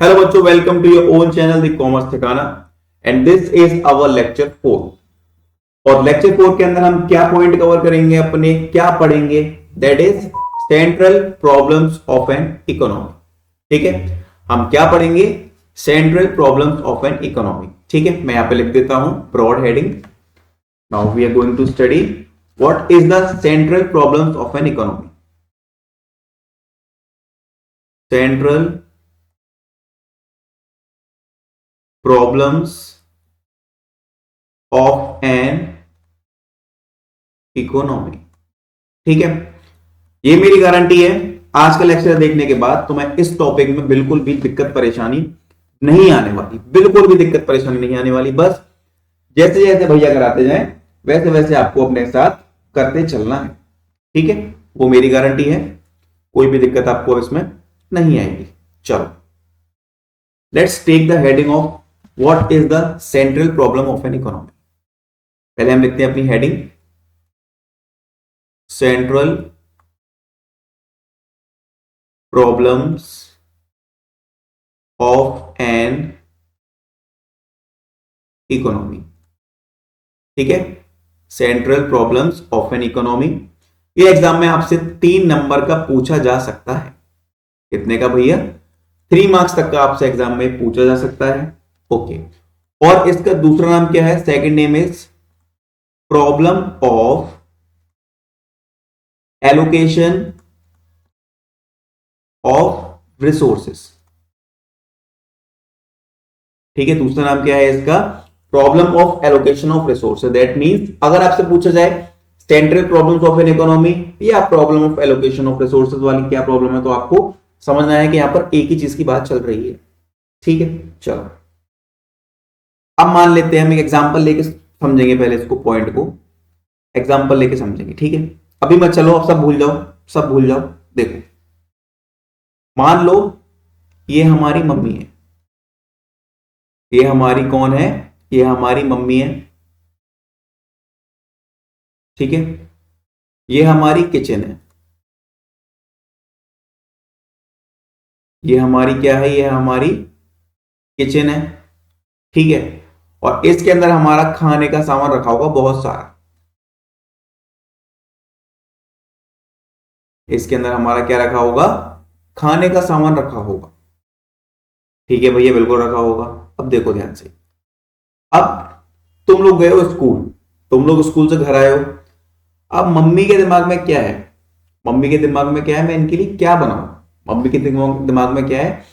Hello बच्चों, welcome to your own channel the commerce ठिकाना and this is our lecture 4। और lecture 4 के अंदर हम क्या पॉइंट कवर करेंगे, अपने क्या पढ़ेंगे, that is central problems of an economy. ठीक है, हम क्या पढ़ेंगे? Central problems of an economy. ठीक है, मैं यहां पे लिख देता हूं broad heading. Now we are going to study what is the central problems of an economy. Central problems of an economy. ठीक है, ये मेरी गारंटी है आज का लेक्चर देखने के बाद तुम्हें इस टॉपिक में बिल्कुल भी दिक्कत परेशानी नहीं आने वाली, बिल्कुल भी दिक्कत परेशानी नहीं आने वाली। बस जैसे जैसे भैया कराते जाएं वैसे वैसे आपको अपने साथ करते चलना है। ठीक है, वो मेरी गारंटी है, कोई भी दिक्कत आपको इसमें नहीं आएगी। चलो, let's take the heading of what is the central problem of an economy. पहले हम लिखते हैं अपनी heading, central problems of an economy. ठीक है, central problems of an economy. ये एग्जाम में आपसे 3 नंबर का पूछा जा सकता है। कितने का भैया? 3 मार्क्स तक का आपसे एग्जाम में पूछा जा सकता है। ओके, और इसका दूसरा नाम क्या है? Second name is problem of allocation of resources. ठीक है, दूसरा नाम क्या है इसका? Problem of allocation of resources. That means अगर आपसे पूछा जाए central problems of an economy या problem of allocation of resources वाली क्या प्रॉब्लम है, तो आपको समझना है कि यहां पर एक ही चीज की बात चल रही है। ठीक है, चलो अब मान लेते हैं हम एक एग्जांपल लेके समझेंगे। पहले इसको पॉइंट को एग्जांपल लेके समझेंगे। ठीक है, अभी मत चलो, अब सब भूल जाओ, सब भूल जाओ। देखो, मान लो ये हमारी मम्मी है। ये हमारी कौन है? ये हमारी मम्मी है। ठीक है, ये हमारी किचन है। ये हमारी क्या है? ये हमारी किचन है। ठीक है, और इसके अंदर हमारा खाने का सामान रखा होगा बहुत सारा। इसके अंदर हमारा क्या रखा होगा? खाने का सामान रखा होगा। ठीक है भैया, बिल्कुल रखा होगा। अब देखो ध्यान से, अब तुम लोग गए हो स्कूल, तुम लोग स्कूल से घर आए हो। अब मम्मी के दिमाग में क्या है? मम्मी के दिमाग में क्या है? मैं इनके लिए क्या बनाऊं? मम्मी के दिमाग में क्या है?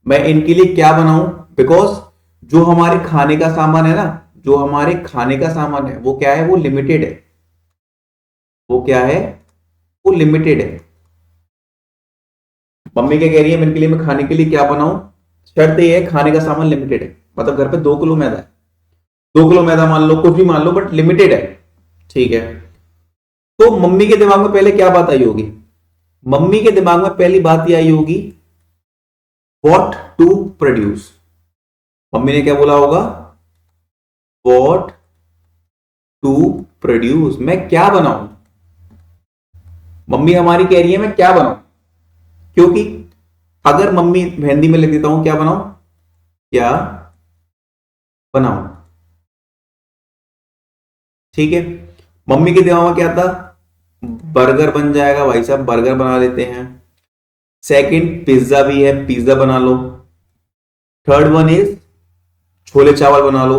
मैं इनके लिए क्या बनाऊं? बिकॉज जो हमारे खाने का सामान है ना, जो हमारे खाने का सामान है वो क्या है? वो लिमिटेड है। वो क्या है? वो लिमिटेड है। मम्मी क्या कह रही है? मैं इनके लिए मैं खाने के लिए क्या बनाऊं? शर्त ये है खाने का सामान लिमिटेड है। मतलब घर पे 2 किलो मैदा है, 2 किलो मैदा मान लो, कुछ भी मान लो, बट लिमिटेड है। ठीक है, तो मम्मी के दिमाग में पहले क्या बात आई होगी? मम्मी के दिमाग में पहली बात ये आई होगी व्हाट टू प्रोड्यूस। मम्मी ने क्या बोला होगा? व्हाट टू प्रोड्यूस, मैं क्या बनाऊं। मम्मी हमारी कह रही है मैं क्या बनाऊं, क्योंकि अगर मम्मी हिंदी में लिख देता हूं क्या बनाऊं, क्या बनाऊं। ठीक है, मम्मी के दिमाग में क्या था? बर्गर बन जाएगा भाई साहब, बर्गर बना लेते हैं। सेकंड, पिज्जा भी है, पिज्जा बना लो। थर्ड वन इज छोले चावल बना लो।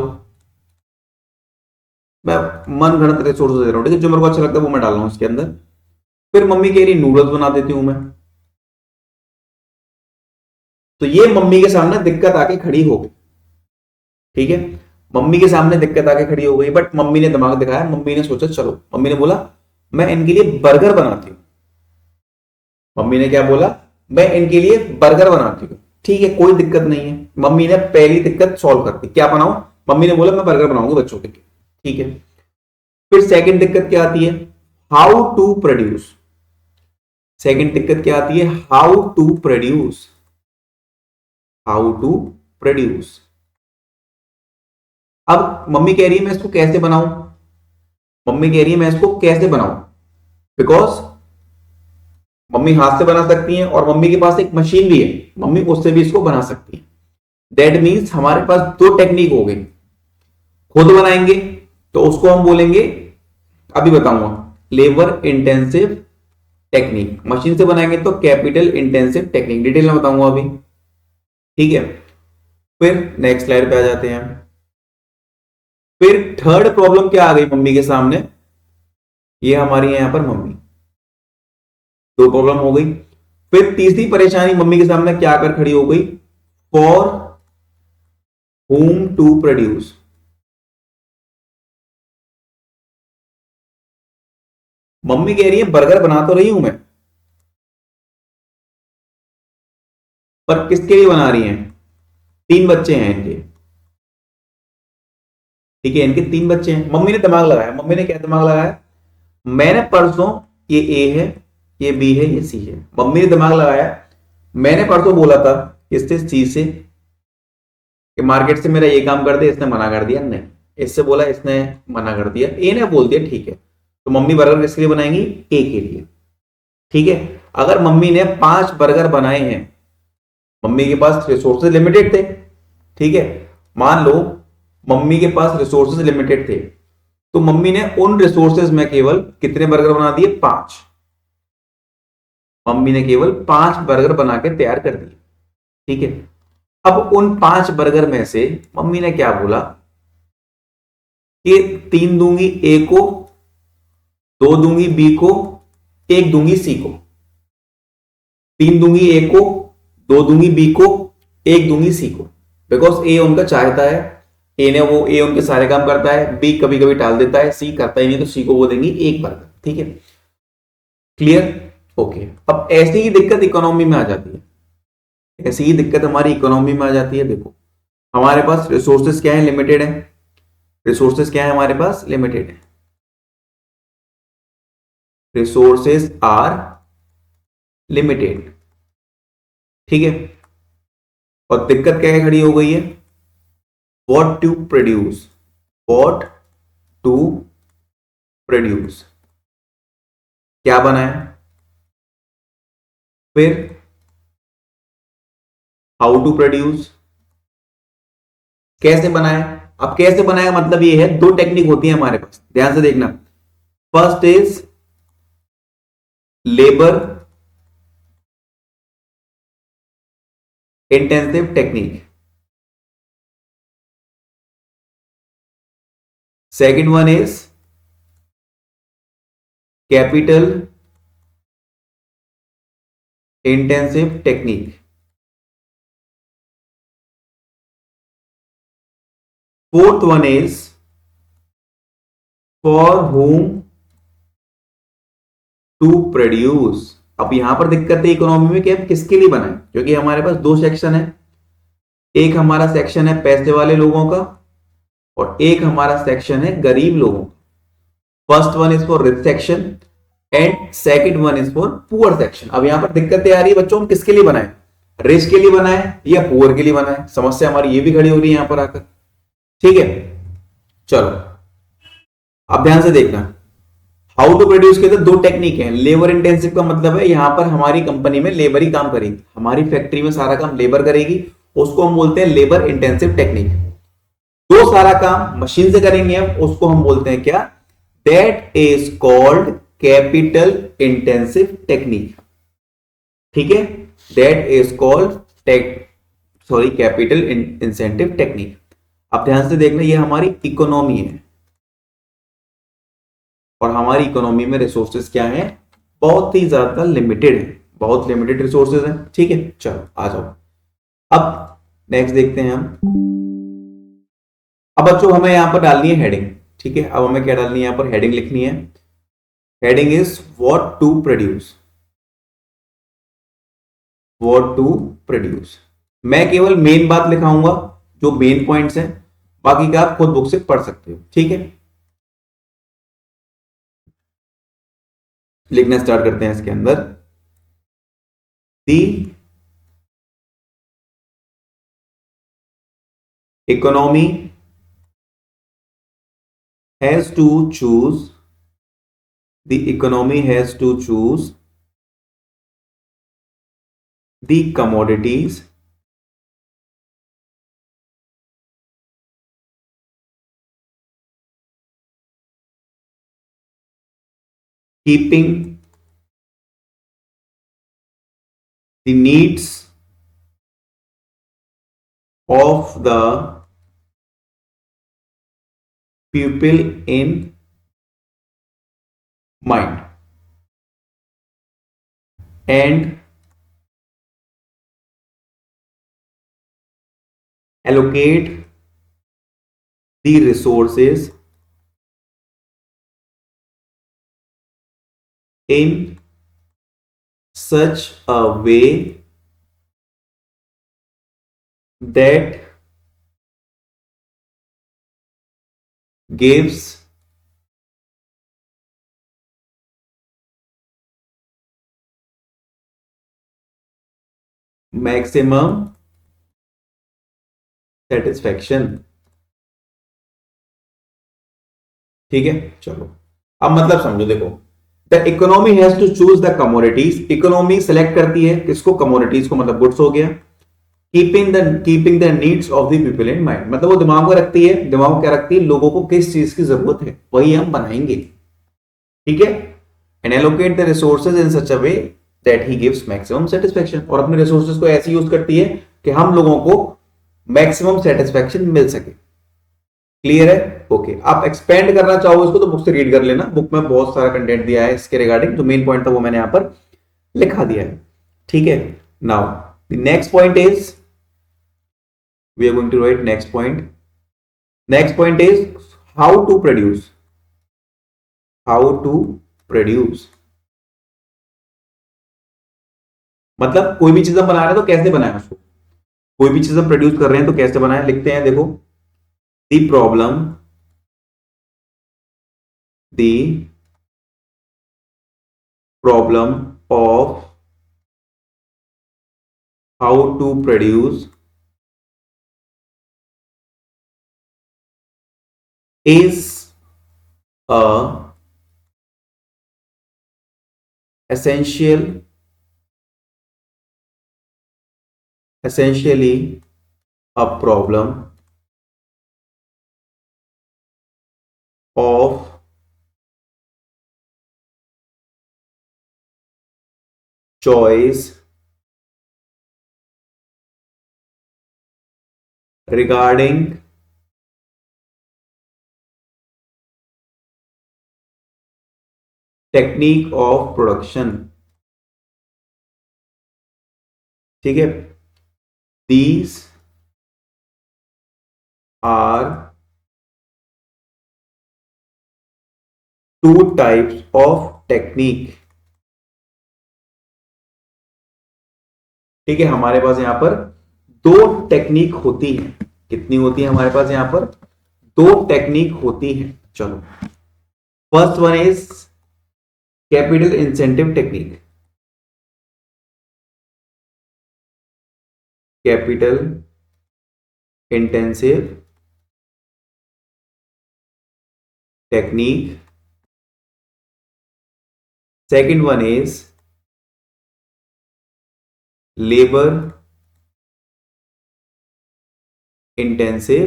मैं मन घड़त रिसोर्स दे रहा हूं, ठीक है, जो मेरे को अच्छा लगता है वो मैं डाल रहा हूं इसके अंदर। फिर मम्मी कह रही नूडल्स बना देती हूं मैं। तो ये मम्मी के सामने दिक्कत आके खड़ी हो गई। ठीक है, मम्मी के सामने दिक्कत आके खड़ी हो गई, बट मम्मी ने दिमाग दिखाया। मम्मी ने सोचा चलो, मम्मी ने बोला मैं इनके लिए बर्गर बनाती हूं। मम्मी ने क्या बोला? मैं इनके लिए बर्गर बनाती हूं। ठीक है, कोई दिक्कत नहीं है। मम्मी ने पहली दिक्कत सॉल्व कर दी। क्या बनाऊं? मम्मी ने बोला मैं बर्गर बनाऊंगी बच्चों के लिए। ठीक है, फिर सेकंड दिक्कत क्या आती है? How to produce. सेकंड दिक्कत क्या आती है? How to produce. How to produce. अब मम्मी कह रही है मैं इसको कैसे बनाऊं। मम्मी कह रही है मैं इसको कैसे बनाऊं, बिकॉज मम्मी हाथ से बना सकती हैं और मम्मी के पास एक मशीन भी है, मम्मी उससे भी इसको बना सकती है। दैट मीन्स हमारे पास दो टेक्निक हो गई। खुद बनाएंगे तो उसको हम बोलेंगे, अभी बताऊंगा, लेबर इंटेंसिव टेक्निक। मशीन से बनाएंगे तो कैपिटल इंटेंसिव टेक्निक, डिटेल में बताऊंगा अभी। ठीक है, फिर नेक्स्ट स्लाइड पे आ जाते हैं। फिर थर्ड प्रॉब्लम क्या आ गई मम्मी के सामने, ये हमारी है यहां पर मम्मी, दो प्रॉब्लम हो गई। फिर तीसरी परेशानी मम्मी के सामने क्या आकर खड़ी हो गई, for whom to produce. Mummy कह रही है बर्गर बना तो रही हूं मैं, पर किसके लिए बना रही हैं, तीन बच्चे हैं इनके। ठीक है, इनके तीन बच्चे हैं। मम्मी ने दिमाग लगाया, मम्मी ने क्या दिमाग लगाया, मैंने परसों, ये ए है, ये बी है, ये सी है। मम्मी ने दिमाग लगाया, मैंने परसों बोला था इससे सी से कि मार्केट से मेरा ये काम कर दे, इसने मना कर दिया, नहीं। इससे बोला, इसने मना कर दिया, ए ने बोल दिया ठीक है, तो मम्मी बर्गर किसके लिए बनाएंगी, ए के लिए। ठीक है, अगर मम्मी ने 5 बर्गर बनाए हैं, मम्मी के पास रिसोर्सेज लिमिटेड थे, ठीक है, मान लो मम्मी के पास रिसोर्सेज लिमिटेड थे, तो मम्मी ने उन रिसोर्सेज में केवल कितने बर्गर बना दिए, 5। मम्मी ने केवल 5 बर्गर बना के तैयार कर दिए। ठीक है, अब उन 5 बर्गर में से मम्मी ने क्या बोला कि 3 दूंगी ए को, 2 दूंगी बी को, 1 दूंगी सी को। 3 दूंगी ए को, 2 दूंगी बी को, 1 दूंगी सी को। बिकॉज ए उनका चाहता है, ए उनके सारे काम करता है, बी कभी कभी टाल देता है, सी करता ही नहीं, तो सी को वो देंगी 1 बर्गर। ठीक है, क्लियर, ओके। अब ऐसी ही दिक्कत इकोनॉमी में आ जाती है, ऐसी ही दिक्कत हमारी इकोनॉमी में आ जाती है। देखो हमारे पास रिसोर्सेज क्या है, लिमिटेड है। रिसोर्सेज क्या है हमारे पास, लिमिटेड है। Resources are limited. ठीक है, और दिक्कत क्या है खड़ी हो गई है, what to produce, what to produce, क्या बनाए, फिर हाउ टू प्रोड्यूस, कैसे बनाए। अब कैसे बनाए मतलब ये है, दो टेक्निक होती है हमारे पास, ध्यान से देखना। First is labour intensive technique, second one is capital intensive technique. Fourth one is for whom to produce. अब यहां पर दिक्कत है इकोनॉमी में कि हम किसके लिए बनाए, क्योंकि हमारे पास दो सेक्शन है। एक हमारा सेक्शन है पैसे वाले लोगों का, और एक हमारा सेक्शन है गरीब लोगों का। First one is for rich section and second one is for poor section. अब यहां पर दिक्कत आ रही है बच्चों, हम किसके लिए बनाए, रिच के लिए बनाए या पुअर के लिए बनाए, समस्या हमारी ये भी खड़ी हो रही है यहां पर आकर। ठीक है, चलो अब ध्यान से देखना। हाउ टू प्रोड्यूस के तो दो टेक्निक है। लेबर इंटेंसिव का मतलब है यहां पर हमारी कंपनी में लेबर ही काम करेगी, हमारी फैक्ट्री में सारा काम लेबर करेगी, उसको हम बोलते हैं लेबर इंटेंसिव टेक्निक। जो सारा काम मशीन से करेंगे हम, उसको हम बोलते हैं क्या, that is called capital intensive technique. ठीक है, that is called capital incentive technique. अब ध्यान से देखना, ये हमारी इकोनॉमी है, और हमारी इकोनॉमी में रिसोर्सेज क्या है, बहुत ही ज्यादा लिमिटेड है, बहुत लिमिटेड रिसोर्सेज है। ठीक है, चलो आ जाओ, अब नेक्स्ट देखते हैं हम। अब बच्चों हमें यहां पर डालनी है हेडिंग। ठीक है, अब हमें क्या डालनी है, यहां पर हेडिंग लिखनी है। Heading is what to produce, what to produce. मैं केवल मेन बात लिखाऊंगा, जो मेन पॉइंट्स हैं, बाकी का आप खुद बुक से पढ़ सकते हो। ठीक है, लिखना स्टार्ट करते हैं इसके अंदर। दी economy has to choose, the economy has to choose the commodities keeping the needs of the people in mind and allocate the resources in such a way that gives maximum satisfaction. ठीक है, चलो अब मतलब समझो, देखो the economy has to choose the commodities, economy select करती है किसको, कमोडिटीज को, मतलब गुड्स हो गया। Keeping the needs of the people in mind, मतलब वो दिमाग में रखती है, दिमाग में क्या रखती है, लोगों को किस चीज की जरूरत है वही हम बनाएंगे। ठीक है, and allocate the resources in such a way that he gives maximum satisfaction, और अपने रिसोर्सेज को ऐसे यूज करती है कि हम लोगों को मैक्सिमम सेटिस्फेक्शन मिल सके। क्लियर है? ओके, आप एक्सपेंड करना चाहो इसको तो बुक से रीड कर लेना, बुक में बहुत सारा कंटेंट दिया है इसके रिगार्डिंग, जो मेन पॉइंट था वो मैंने यहां पर लिखा दिया है। ठीक है, now the next point is, we are going to write next point. Next point is how to produce, how to produce, मतलब कोई भी चीज हम बना रहे हैं तो कैसे बनाए उसको, कोई भी चीज हम प्रोड्यूस कर रहे हैं तो कैसे बनाए, लिखते हैं देखो, the problem, the problem of how to produce is a essentially a problem of choice regarding technique of production। ठीक है, these are two types of technique। ठीक है, हमारे पास यहां पर दो टेक्निक होती है, कितनी होती है हमारे पास यहां पर, दो टेक्निक होती है। चलो, first one is capital incentive technique, capital intensive technique. Second one is labour intensive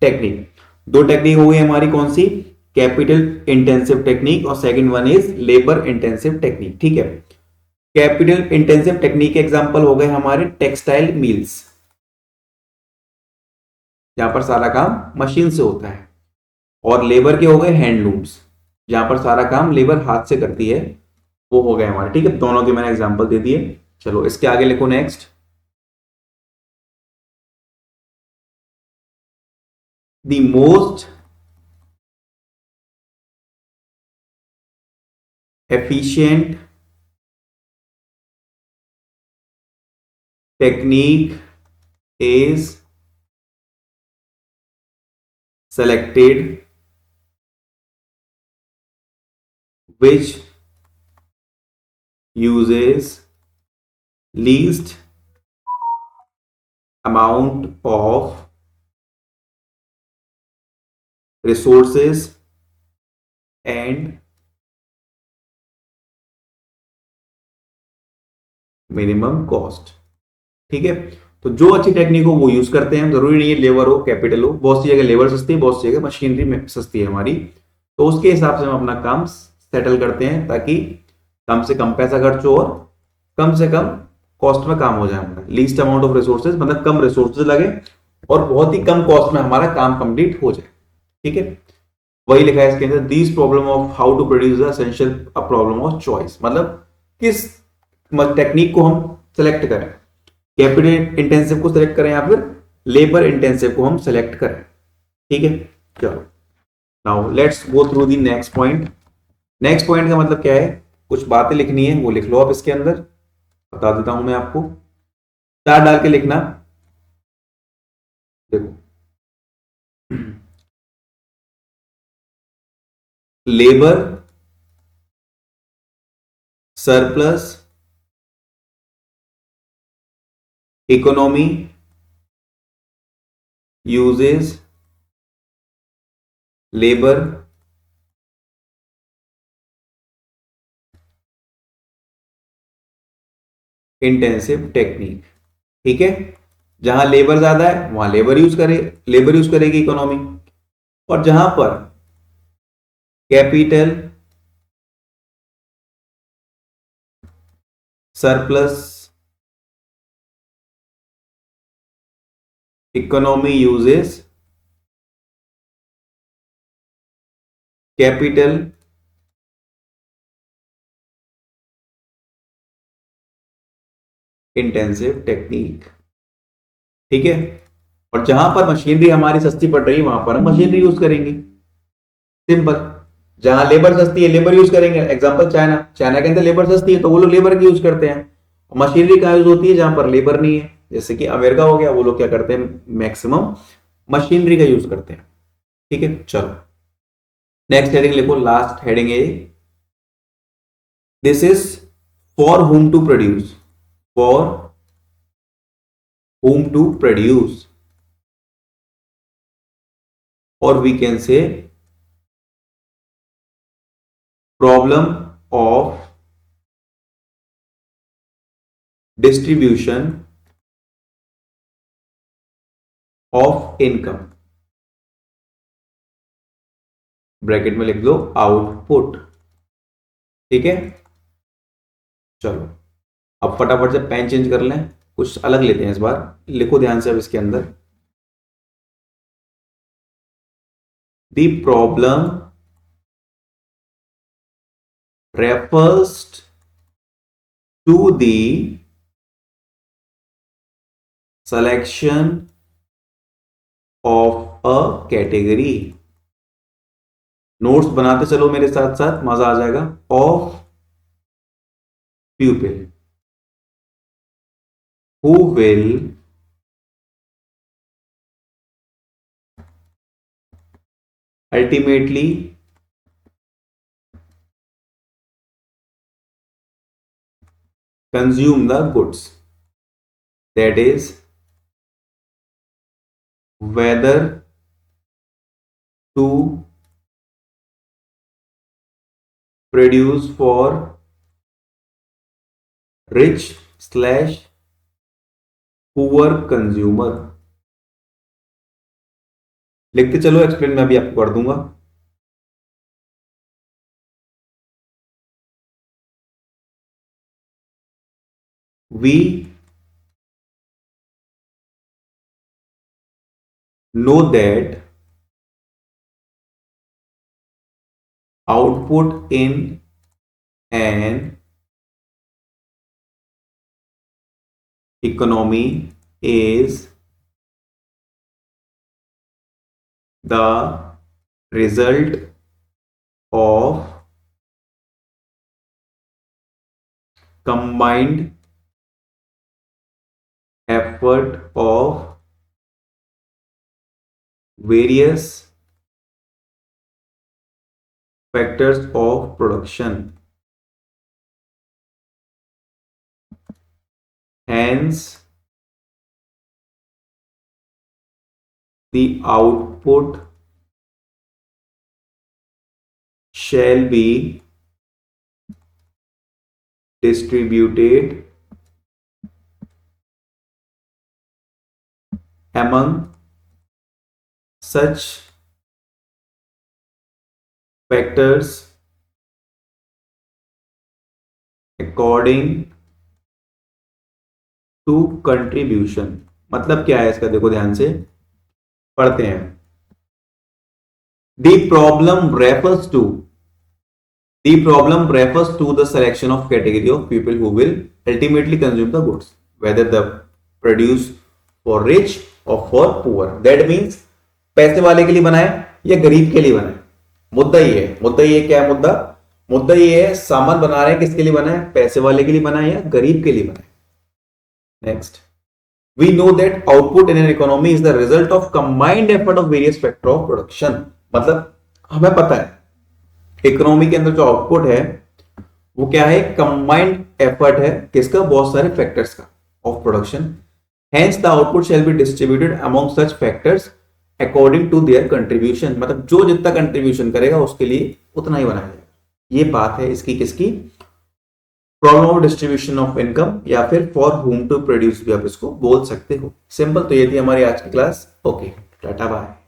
technique. दो टेक्निक हो गई हमारी, कौन सी, कैपिटल इंटेंसिव टेक्निक और second one is labour intensive technique. ठीक है, कैपिटल इंटेंसिव टेक्निक के एग्जांपल हो गए हमारे टेक्सटाइल मिल्स, जहां पर सारा काम मशीन से होता है, और लेबर के हो गए हैंडलूम्स, जहां पर सारा काम लेबर हाथ से करती है, वो हो गए हमारे। ठीक है, दोनों के मैंने एग्जांपल दे दिए। चलो इसके आगे लिखो next, the most efficient technique is selected which uses least amount of resources and minimum cost। ठीक है, तो जो अच्छी टेक्निक हो वो यूज करते हैं, जरूरी नहीं है लेबर हो कैपिटल हो, बहुत सी जगह लेबर सस्ती है, बहुत सी जगह मशीनरी में सस्ती है हमारी, तो उसके हिसाब से हम अपना काम सेटल करते हैं ताकि कम से कम पैसा खर्च हो और कम से कम कॉस्ट में काम हो जाए हमारा, लीस्ट अमाउंट ऑफ रिसोर्सेज, मतलब कम रिसोर्सेज लगे और बहुत ही कम कॉस्ट में हमारा काम कंप्लीट हो जाए। ठीक है, वही लिखा है इसके अंदर, these problem of how to produce essentially problem of choice, मतलब किस टेक्निक को हम सेलेक्ट करें, कैपिटल इंटेंसिव को सेलेक्ट करें या फिर लेबर इंटेंसिव को हम सेलेक्ट करें। ठीक है, चलो now let's go through the next point. Next point का मतलब क्या है, कुछ बातें लिखनी है वो लिख लो आप इसके अंदर, बता देता हूं मैं आपको, चार डाल के लिखना। देखो, labour surplus economy uses labour intensive technique. ठीक है, जहां लेबर ज्यादा है वहां लेबर यूज करेगी इकोनॉमी, और जहां पर capital surplus economy uses capital intensive technique. ठीक है, और जहां पर मशीनरी हमारी सस्ती पड़ रही है वहां पर हम मशीनरी यूज करेंगे, सिंपल। जहां लेबर सस्ती है लेबर यूज करेंगे, एग्जांपल चाइना, चाइना के अंदर लेबर सस्ती है तो वो लोग लेबर की यूज करते हैं। मशीनरी का यूज होती है जहां पर लेबर नहीं है, जैसे कि अमेरिका हो गया, वो लोग क्या करते हैं, मैक्सिमम मशीनरी का यूज करते हैं। ठीक है, चलो नेक्स्ट हेडिंग लिखो, लास्ट हेडिंग है, this is for whom to produce, for whom to produce, और we can say problem of distribution of income, bracket में लिख दो आउटपुट। ठीक है, चलो अब फटाफट से पेन चेंज कर लें, कुछ अलग लेते हैं इस बार, लिखो ध्यान से अब इसके अंदर, the problem refers to the selection of a category, notes बनाते चलो मेरे साथ साथ, मजा आ जाएगा, of pupil who will ultimately consume the goods, that is whether to produce for rich slash poor consumer। लिखते चलो, एक्सप्लेन मैं अभी आपको कर दूंगा। We know that output in an economy is the result of combined effort of various factors of production, hence the output shall be distributed among such factors according to contribution। मतलब क्या है इसका, देखो ध्यान से पढ़ते हैं। The problem refers to the selection of category of people who will ultimately consume the goods, whether the produce for rich or for poor। That means पैसे वाले के लिए बनाए या गरीब के लिए बनाए, मुद्दा ये क्या है, मुद्दा ये है सामान बना रहे हैं किसके लिए बनाए, पैसे वाले के लिए बनाए या गरीब के लिए बनाए। Next, we know that output in an economy is the result of combined effort of various factor of production। मतलब हमें पता है इकोनॉमी के अंदर जो आउटपुट है वो क्या है, कंबाइंड एफर्ट है किसका, बहुत सारे फैक्टर्स का of production. Hence the output shall be distributed among such factors according to their contribution. मतलब जो जितना कंट्रीब्यूशन करेगा उसके लिए उतना ही बनाया जाएगा। ये बात है इसकी किसकी, problem of distribution of income या फिर फॉर होम टू प्रोड्यूस भी आप इसको बोल सकते हो। सिंपल। तो ये थी हमारी आज की क्लास। Okay, tata bye.